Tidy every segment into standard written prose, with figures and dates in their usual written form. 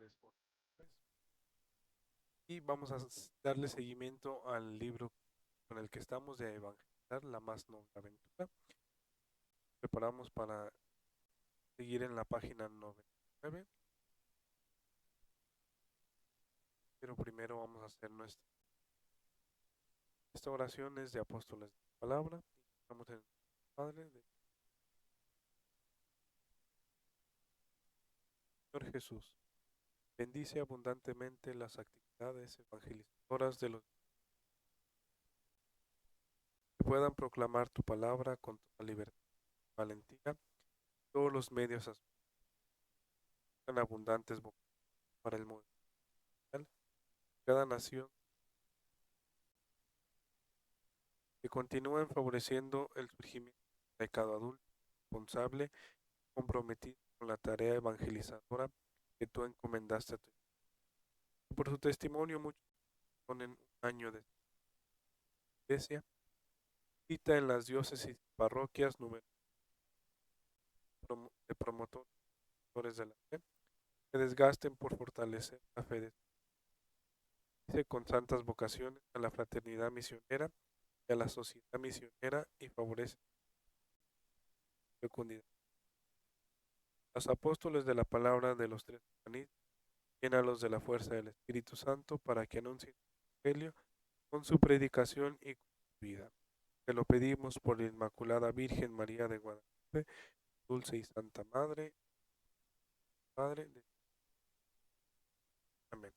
Pastores por y vamos a darle seguimiento al libro con el que estamos de evangelizar la más noble aventura. Preparamos para seguir en la página 99, pero primero vamos a hacer esta oración es de apóstoles de la palabra. Estamos en el Padre, del Señor Jesús. Bendice abundantemente las actividades evangelizadoras de los que puedan proclamar tu palabra con toda libertad y valentía. Todos los medios tan abundantes para el mundo. Cada nación que continúen favoreciendo el surgimiento del pecado adulto, responsable, comprometido con la tarea evangelizadora que tú encomendaste a tu Hijo. Por su testimonio, muchos ponen un año de iglesia, cita en las diócesis y parroquias número de promotores de la fe, que desgasten por fortalecer la fe de con santas vocaciones a la fraternidad misionera y a la sociedad misionera y favorece la fecundidad. Los apóstoles de la palabra de los tres organismos, llénalos de la fuerza del Espíritu Santo para que anuncien el Evangelio con su predicación y con su vida. Te lo pedimos por la Inmaculada Virgen María de Guadalupe, dulce y santa Madre, Padre de... Amén.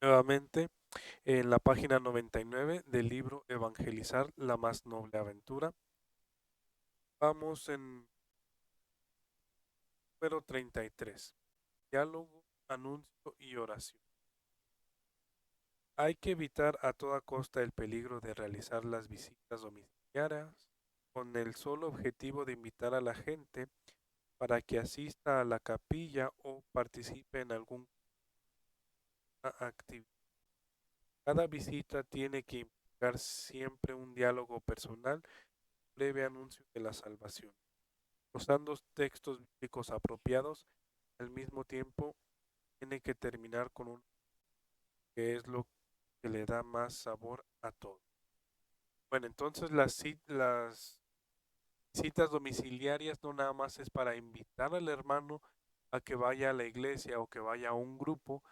Nuevamente, en la página 99 del libro Evangelizar la más noble aventura, vamos en número 33, diálogo, anuncio y oración. Hay que evitar a toda costa el peligro de realizar las visitas domiciliarias con el solo objetivo de invitar a la gente para que asista a la capilla o participe en alguna actividad. Cada visita tiene que implicar siempre un diálogo personal, breve anuncio de la salvación, usando textos bíblicos apropiados. Al mismo tiempo, tiene que terminar con un que es lo que le da más sabor a todo. Bueno, entonces las citas domiciliarias no nada más es para invitar al hermano a que vaya a la iglesia o que vaya a un grupo,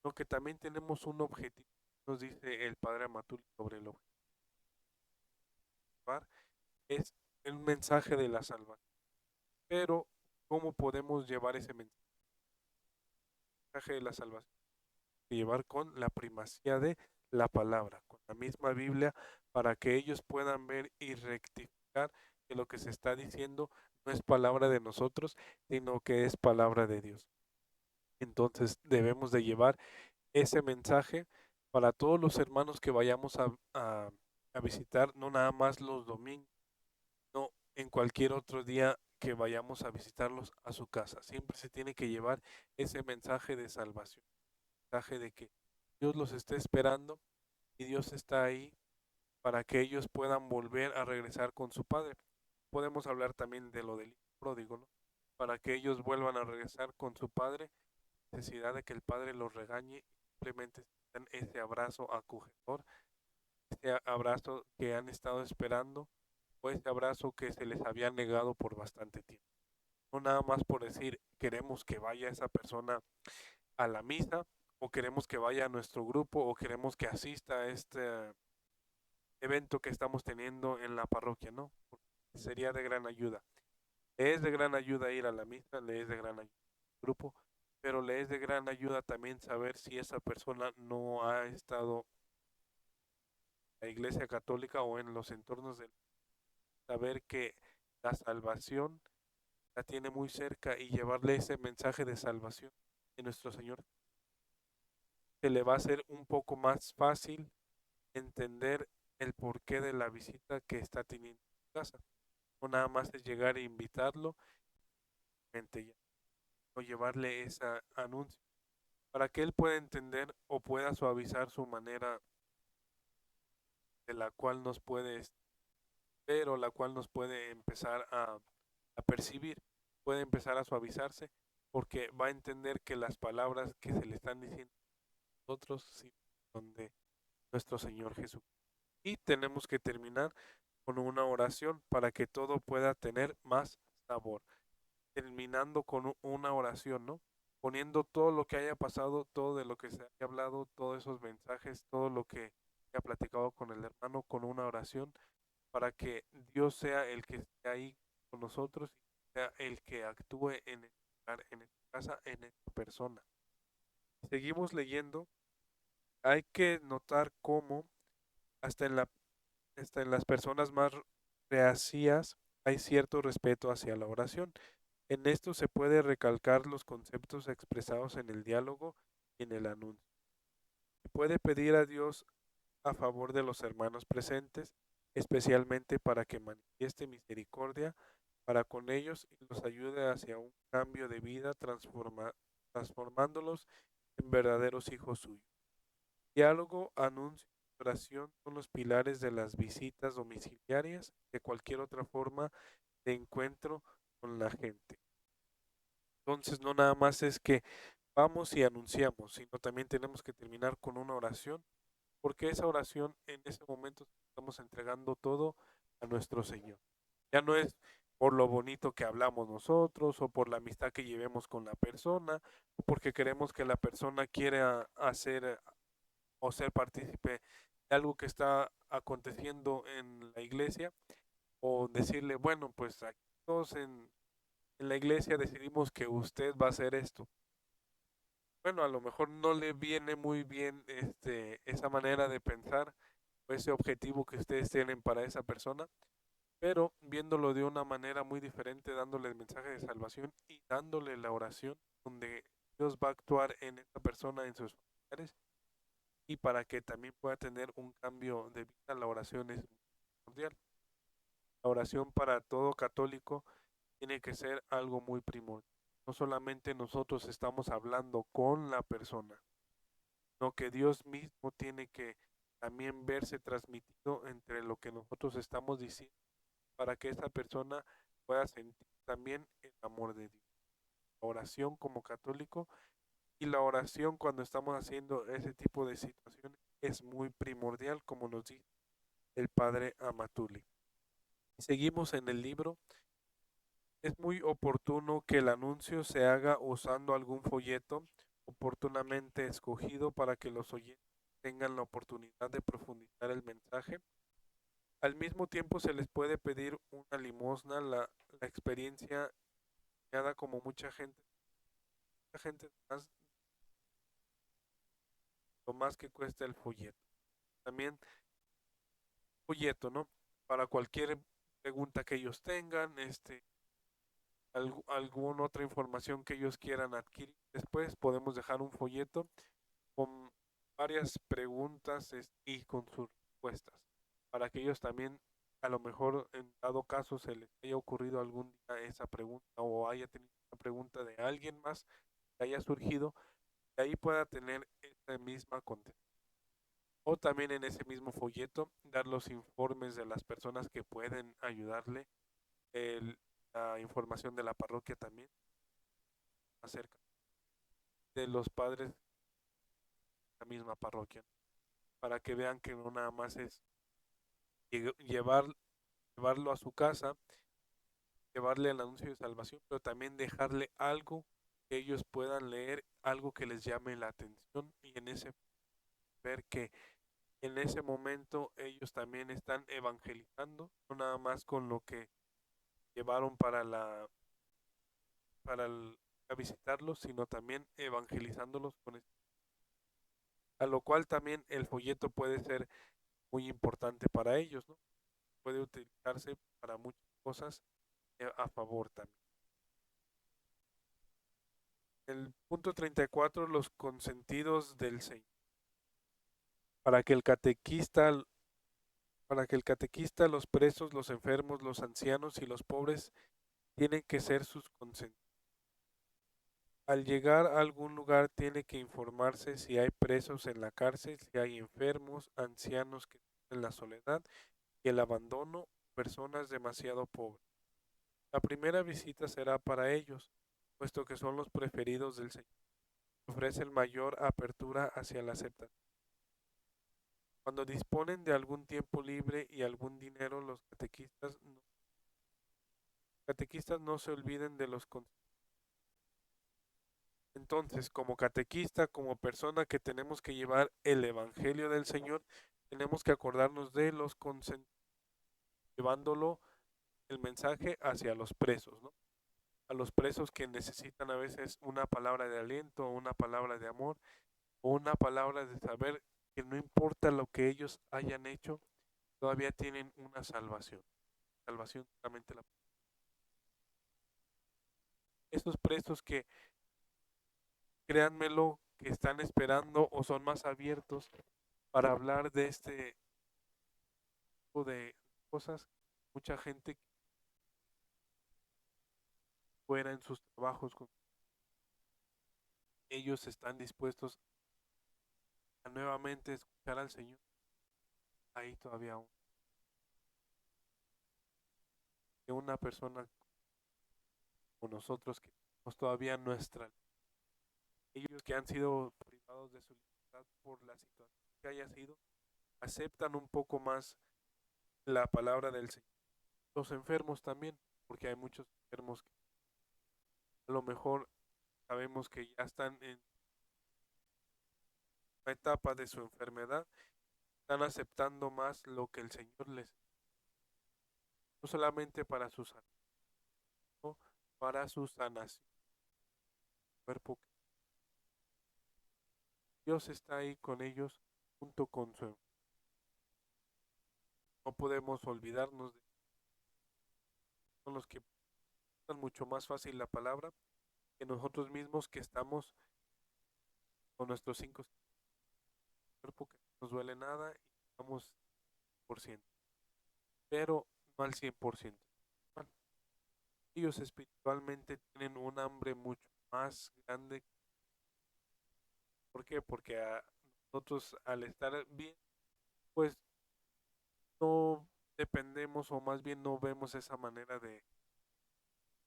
sino que también tenemos un objetivo, nos dice el padre Amatul sobre el objetivo, es un mensaje de la salvación. Pero, ¿cómo podemos llevar ese mensaje de la salvación? Llevar con la primacía de la palabra, con la misma Biblia, para que ellos puedan ver y rectificar que lo que se está diciendo no es palabra de nosotros, sino que es palabra de Dios. Entonces debemos de llevar ese mensaje para todos los hermanos que vayamos a visitar, no nada más los domingos, no en cualquier otro día que vayamos a visitarlos a su casa. Siempre se tiene que llevar ese mensaje de salvación, mensaje de que Dios los está esperando y Dios está ahí para que ellos puedan volver a regresar con su Padre. Podemos hablar también de lo del hijo pródigo, ¿no? Para que ellos vuelvan a regresar con su Padre, necesidad de que el Padre los regañe, simplemente den ese abrazo acogedor, ese abrazo que han estado esperando, o ese abrazo que se les había negado por bastante tiempo. No nada más por decir queremos que vaya esa persona a la misa, o queremos que vaya a nuestro grupo, o queremos que asista a este evento que estamos teniendo en la parroquia, ¿no? Sería de gran ayuda. Le es de gran ayuda ir a la misa, le es de gran ayuda al grupo, pero le es de gran ayuda también saber si esa persona no ha estado en la iglesia católica o en los entornos de saber que la salvación la tiene muy cerca y llevarle ese mensaje de salvación de nuestro Señor, que le va a ser un poco más fácil entender el porqué de la visita que está teniendo en su casa. No nada más es llegar e invitarlo, ya, o llevarle ese anuncio para que él pueda entender o pueda suavizar su manera de la cual nos puede ver o la cual nos puede empezar a percibir, puede empezar a suavizarse porque va a entender que las palabras que se le están diciendo a nosotros sí son de nuestro Señor Jesús. Y tenemos que terminar con una oración para que todo pueda tener más sabor. Terminando con una oración, ¿no? Poniendo todo lo que haya pasado, todo de lo que se haya hablado, todos esos mensajes, todo lo que haya platicado con el hermano, con una oración, para que Dios sea el que esté ahí con nosotros y sea el que actúe en el lugar, en esta casa, en esta persona. Seguimos leyendo. Hay que notar cómo hasta en hasta en las personas más reacias hay cierto respeto hacia la oración. En esto se puede recalcar los conceptos expresados en el diálogo y en el anuncio. Se puede pedir a Dios a favor de los hermanos presentes, especialmente para que manifieste misericordia para con ellos y los ayude hacia un cambio de vida, transformándolos en verdaderos hijos suyos. Diálogo, anuncio y oración son los pilares de las visitas domiciliarias de cualquier otra forma de encuentro con la gente. Entonces, no nada más es que vamos y anunciamos, sino también tenemos que terminar con una oración, porque esa oración en ese momento estamos entregando todo a nuestro Señor. Ya no es por lo bonito que hablamos nosotros o por la amistad que llevemos con la persona o porque queremos que la persona quiera hacer o ser partícipe de algo que está aconteciendo en la iglesia o decirle, bueno, pues aquí todos en la iglesia decidimos que usted va a hacer esto. Bueno, a lo mejor no le viene muy bien esa manera de pensar o ese objetivo que ustedes tienen para esa persona, pero viéndolo de una manera muy diferente, dándole el mensaje de salvación y dándole la oración donde Dios va a actuar en esta persona, en sus familiares, y para que también pueda tener un cambio de vida, la oración es mundial. La oración para todo católico tiene que ser algo muy primordial. No solamente nosotros estamos hablando con la persona, sino que Dios mismo tiene que también verse transmitido entre lo que nosotros estamos diciendo para que esa persona pueda sentir también el amor de Dios. La oración como católico y la oración cuando estamos haciendo ese tipo de situaciones es muy primordial, como nos dice el padre Amatuli. Seguimos en el libro. Es muy oportuno que el anuncio se haga usando algún folleto oportunamente escogido para que los oyentes tengan la oportunidad de profundizar el mensaje. Al mismo tiempo se les puede pedir una limosna, la experiencia dada como mucha gente más, lo más que cuesta el folleto. También folleto, ¿no? Para cualquier pregunta que ellos tengan, alguna otra información que ellos quieran adquirir. Después podemos dejar un folleto con varias preguntas y con sus respuestas, para que ellos también, a lo mejor en dado caso se les haya ocurrido algún día esa pregunta o haya tenido una pregunta de alguien más que haya surgido, de ahí pueda tener esa misma contestación. O también en ese mismo folleto dar los informes de las personas que pueden ayudarle, el- la información de la parroquia también acerca de los padres de la misma parroquia, para que vean que no nada más es llevar, llevarlo a su casa, llevarle el anuncio de salvación, pero también dejarle algo que ellos puedan leer, algo que les llame la atención y en ese ver que en ese momento ellos también están evangelizando, no nada más con lo que llevaron a visitarlos, sino también evangelizándolos con esto. A lo cual también el folleto puede ser muy importante para ellos, ¿no? Puede utilizarse para muchas cosas a favor también. El punto 34, los consentidos del Señor. Para que el catequista, para que el catequista, los presos, los enfermos, los ancianos y los pobres tienen que ser sus consentidos. Al llegar a algún lugar tiene que informarse si hay presos en la cárcel, si hay enfermos, ancianos que en la soledad y el abandono, personas demasiado pobres. La primera visita será para ellos. puesto que son los preferidos del Señor. Ofrecen mayor apertura hacia la aceptación. Cuando disponen de algún tiempo libre y algún dinero, los catequistas no se olviden de los consejos. Entonces, como catequista, como persona que tenemos que llevar el Evangelio del Señor, tenemos que acordarnos de los consentidos, llevándolo el mensaje hacia los presos, ¿no? A los presos que necesitan a veces una palabra de aliento, una palabra de amor, o una palabra de saber que no importa lo que ellos hayan hecho, todavía tienen una salvación. Salvación solamente la. Estos presos que, créanmelo, que están esperando o son más abiertos para hablar de este tipo de cosas, mucha gente fuera en sus trabajos, ellos están dispuestos a nuevamente escuchar al Señor. Ahí todavía una persona como nosotros que tenemos todavía nuestra, ellos que han sido privados de su libertad por la situación que haya sido, aceptan un poco más la palabra del Señor. Los enfermos también, porque hay muchos enfermos que a lo mejor sabemos que ya están en una etapa de su enfermedad, están aceptando más lo que el Señor les, no solamente para su salud, sino para su sanación, cuerpo. Dios está ahí con ellos junto con su. No podemos olvidarnos de son los que usan mucho más fácil la palabra que nosotros mismos que estamos con nuestros 5 cuerpo que no nos duele nada y estamos 100%, pero no al 100%. Bueno, ellos espiritualmente tienen un hambre mucho más grande. ¿Por qué? Porque a nosotros al estar bien, pues no dependemos o más bien no vemos esa manera de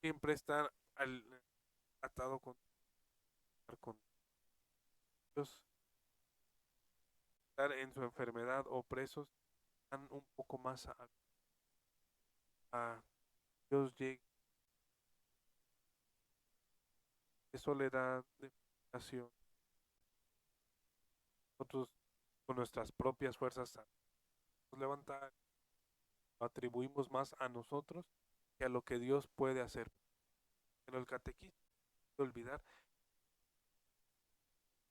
siempre estar atado con Dios, estar en su enfermedad o presos, están un poco más a Dios llegue de soledad, de frustración. Nosotros con nuestras propias fuerzas nos levantar, atribuimos más a nosotros que a lo que Dios puede hacer. Pero el catequista no puede olvidar,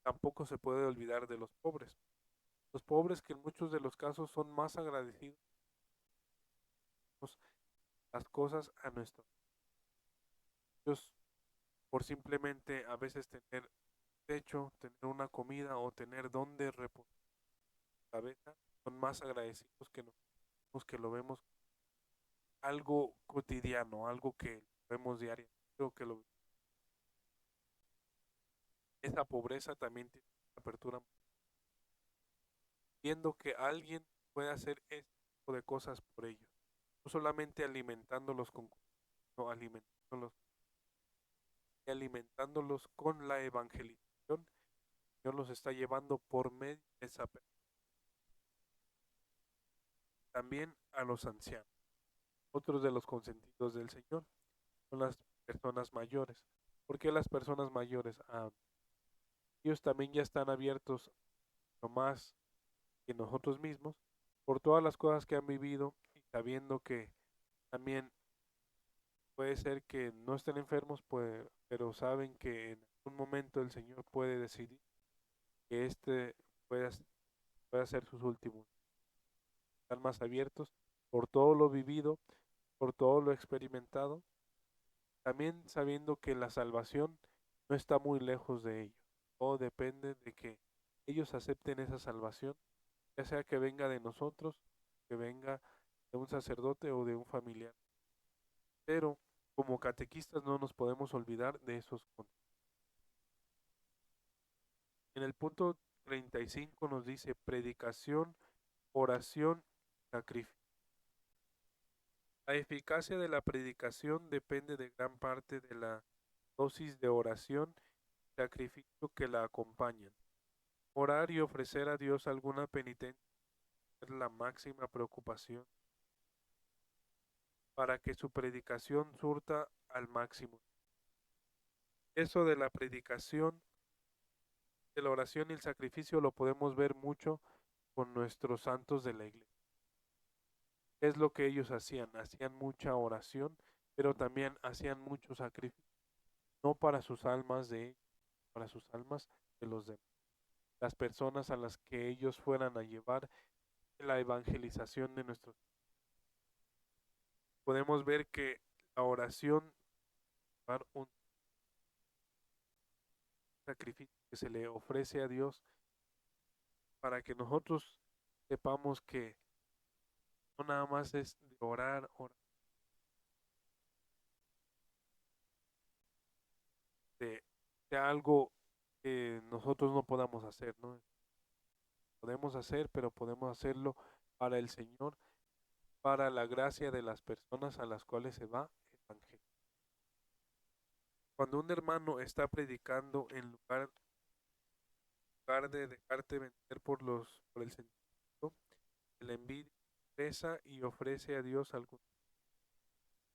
tampoco se puede olvidar de los pobres. Los pobres que en muchos de los casos son más agradecidos las cosas a nuestros Dios por simplemente a veces tener techo, tener una comida o tener donde reposar la cabeza, son más agradecidos que nosotros que lo vemos algo cotidiano, algo que vemos diario. Creo que esa pobreza también tiene apertura, viendo que alguien puede hacer este tipo de cosas por ellos, no solamente alimentándolos no, alimentándolos con la evangelización. Dios los está llevando por medio de esa también a los ancianos. Otros de los consentidos del Señor son las personas mayores. ¿Por qué las personas mayores? Ellos también ya están abiertos no más que nosotros mismos por todas las cosas que han vivido y sabiendo que también puede ser que no estén enfermos, pues, pero saben que en algún momento el Señor puede decidir que pueda, pueda ser sus últimos. Están más abiertos por todo lo vivido, por todo lo experimentado, también sabiendo que la salvación no está muy lejos de ellos. Todo depende de que ellos acepten esa salvación, ya sea que venga de nosotros, que venga de un sacerdote o de un familiar. Pero como catequistas no nos podemos olvidar de esos puntos. En el punto 35 nos dice predicación, oración, sacrificio. La eficacia de la predicación depende de gran parte de la dosis de oración y sacrificio que la acompañan. Orar y ofrecer a Dios alguna penitencia es la máxima preocupación para que su predicación surta al máximo. Eso de la predicación, de la oración y el sacrificio lo podemos ver mucho con nuestros santos de la iglesia. Es lo que ellos hacían, hacían mucha oración, pero también hacían mucho sacrificio, no para sus almas de ellos, para sus almas de los demás, las personas a las que ellos fueran a llevar la evangelización de nuestros. Podemos ver que la oración es un sacrificio que se le ofrece a Dios para que nosotros sepamos que no nada más es de orar, de algo que nosotros no podamos hacer, ¿no? Podemos hacer, pero podemos hacerlo para el Señor, para la gracia de las personas a las cuales se va el Evangelio. Cuando un hermano está predicando en lugar de dejarte vencer por el sentimiento, la envidia, reza y ofrece a Dios algo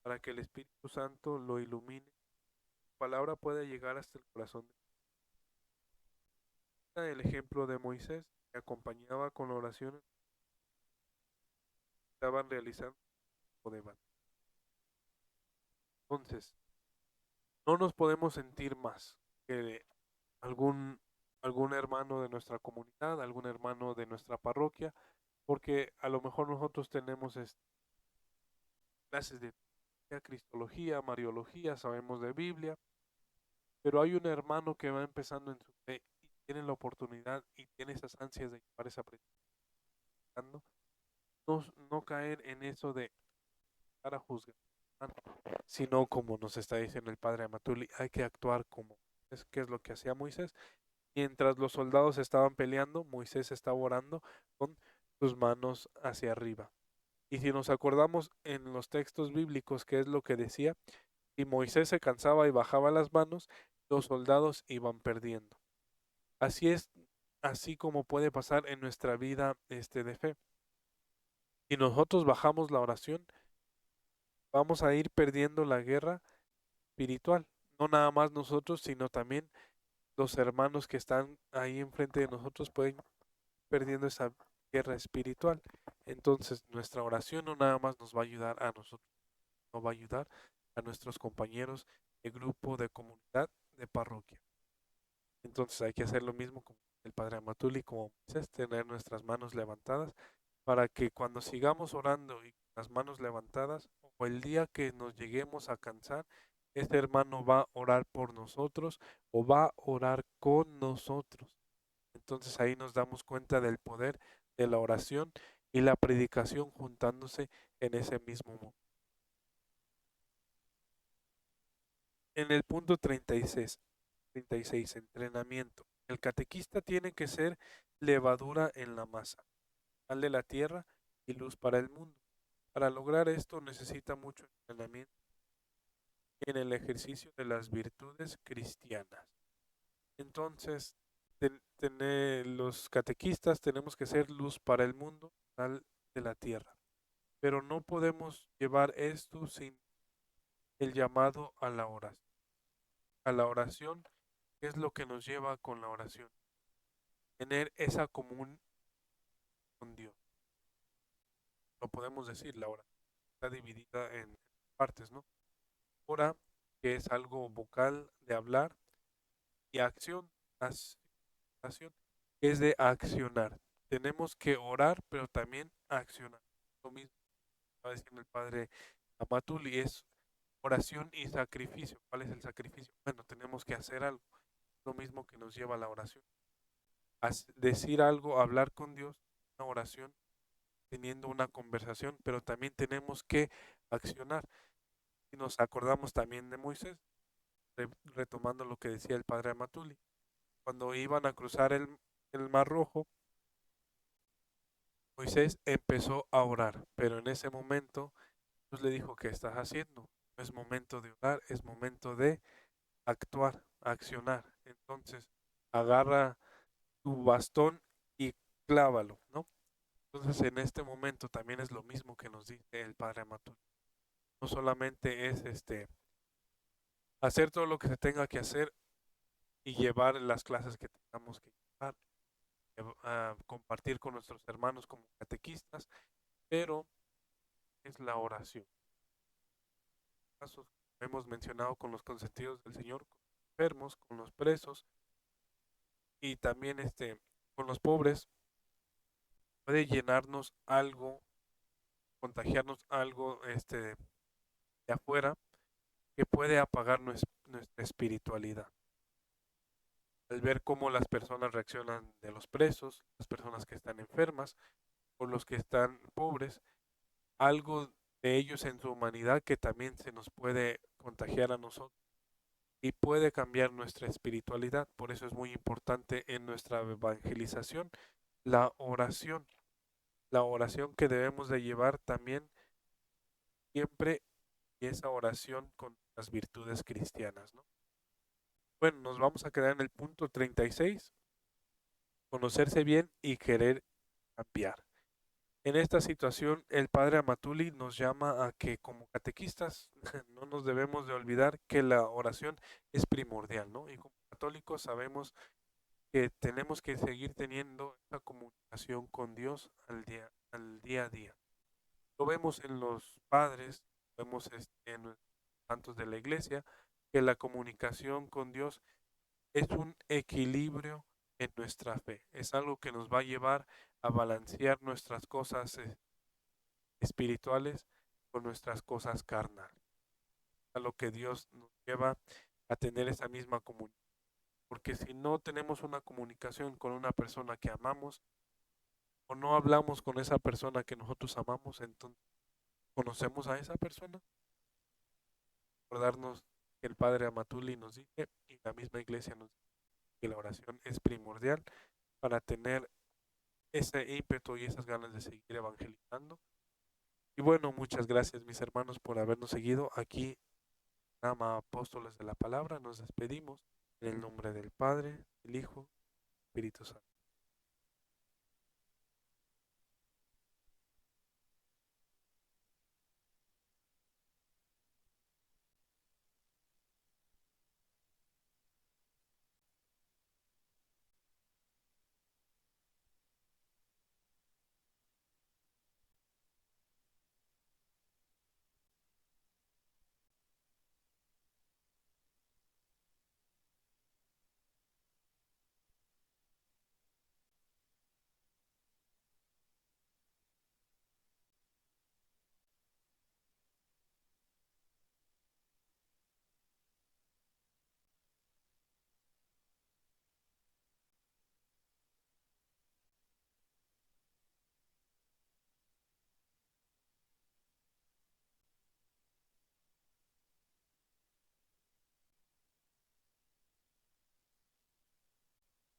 para que el Espíritu Santo lo ilumine. La palabra puede llegar hasta el corazón. El ejemplo de Moisés, que acompañaba con la oración, estaban realizando un debate. Entonces, no nos podemos sentir más que algún, algún hermano de nuestra comunidad, algún hermano de nuestra parroquia, porque a lo mejor nosotros tenemos clases de cristología, mariología, sabemos de Biblia, pero hay un hermano que va empezando en su fe y tiene la oportunidad y tiene esas ansias de llevar esa predicando, no caer en eso de para juzgar, sino como nos está diciendo el padre Amatuli, hay que actuar como es que es lo que hacía Moisés. Mientras los soldados estaban peleando, Moisés estaba orando con sus manos hacia arriba. Y si nos acordamos en los textos bíblicos, ¿qué es lo que decía? Si Moisés se cansaba y bajaba las manos, los soldados iban perdiendo. Así es, así como puede pasar en nuestra vida de fe. Si nosotros bajamos la oración, vamos a ir perdiendo la guerra espiritual. No nada más nosotros, sino también los hermanos que están ahí enfrente de nosotros pueden ir perdiendo esa guerra espiritual. Entonces, nuestra oración no nada más nos va a ayudar a nosotros, no va a ayudar a nuestros compañeros de grupo, de comunidad, de parroquia. Entonces, hay que hacer lo mismo como el Padre Amatuli, como Moisés, tener nuestras manos levantadas para que cuando sigamos orando y con las manos levantadas, o el día que nos lleguemos a cansar, este hermano va a orar por nosotros o va a orar con nosotros. Entonces ahí nos damos cuenta del poder de la oración y la predicación juntándose en ese mismo momento. En el punto 36, entrenamiento. El catequista tiene que ser levadura en la masa, sal de la tierra y luz para el mundo. Para lograr esto necesita mucho entrenamiento en el ejercicio de las virtudes cristianas. Entonces, los catequistas tenemos que ser luz para el mundo, sal de la tierra. Pero no podemos llevar esto sin el llamado a la oración. A la oración, ¿qué es lo que nos lleva con la oración? Tener esa común con Dios. Lo podemos decir, la oración está dividida en partes, ¿no? Ora, que es algo vocal de hablar, y acción, acción, que es de accionar. Tenemos que orar, pero también accionar. Lo mismo está diciendo el padre Amatuli, es oración y sacrificio. ¿Cuál es el sacrificio? Bueno, tenemos que hacer algo. Lo mismo que nos lleva a la oración. Decir algo, hablar con Dios, una oración, teniendo una conversación, pero también tenemos que accionar. Y nos acordamos también de Moisés, retomando lo que decía el padre Amatuli. Cuando iban a cruzar el Mar Rojo, Moisés empezó a orar, pero en ese momento Dios le dijo, ¿qué estás haciendo? No es momento de orar, es momento de actuar, a accionar. Entonces, agarra tu bastón y clávalo, ¿no? Entonces, en este momento también es lo mismo que nos dice el Padre Amatuli. No solamente es hacer todo lo que se tenga que hacer y llevar las clases que tengamos que llevar, compartir con nuestros hermanos como catequistas, pero es la oración. Casos hemos mencionado con los consentidos del Señor, con los enfermos, con los presos y también con los pobres, puede llenarnos algo, contagiarnos algo de afuera que puede apagar nuestra espiritualidad. Al ver cómo las personas reaccionan de los presos, las personas que están enfermas o los que están pobres, algo de ellos en su humanidad que también se nos puede contagiar a nosotros y puede cambiar nuestra espiritualidad. Por eso es muy importante en nuestra evangelización la oración que debemos de llevar también siempre, y esa oración con las virtudes cristianas, ¿no? Bueno, nos vamos a quedar en el punto 36, conocerse bien y querer cambiar. En esta situación, el padre Amatuli nos llama a que como catequistas no nos debemos de olvidar que la oración es primordial, ¿no? Y como católicos sabemos que tenemos que seguir teniendo esa comunicación con Dios al día a día. Lo vemos en los padres, lo vemos en los santos de la iglesia, que la comunicación con Dios es un equilibrio en nuestra fe. Es algo que nos va a llevar a balancear nuestras cosas espirituales con nuestras cosas carnales. A lo que Dios nos lleva a tener esa misma comunicación. Porque si no tenemos una comunicación con una persona que amamos o no hablamos con esa persona que nosotros amamos, entonces conocemos a esa persona. Recordarnos que el Padre Amatuli nos dice y la misma iglesia nos dice que la oración es primordial para tener ese ímpetu y esas ganas de seguir evangelizando. Y bueno, muchas gracias mis hermanos por habernos seguido aquí. Ama apóstoles de la palabra, nos despedimos en el nombre del Padre, del Hijo, Espíritu Santo.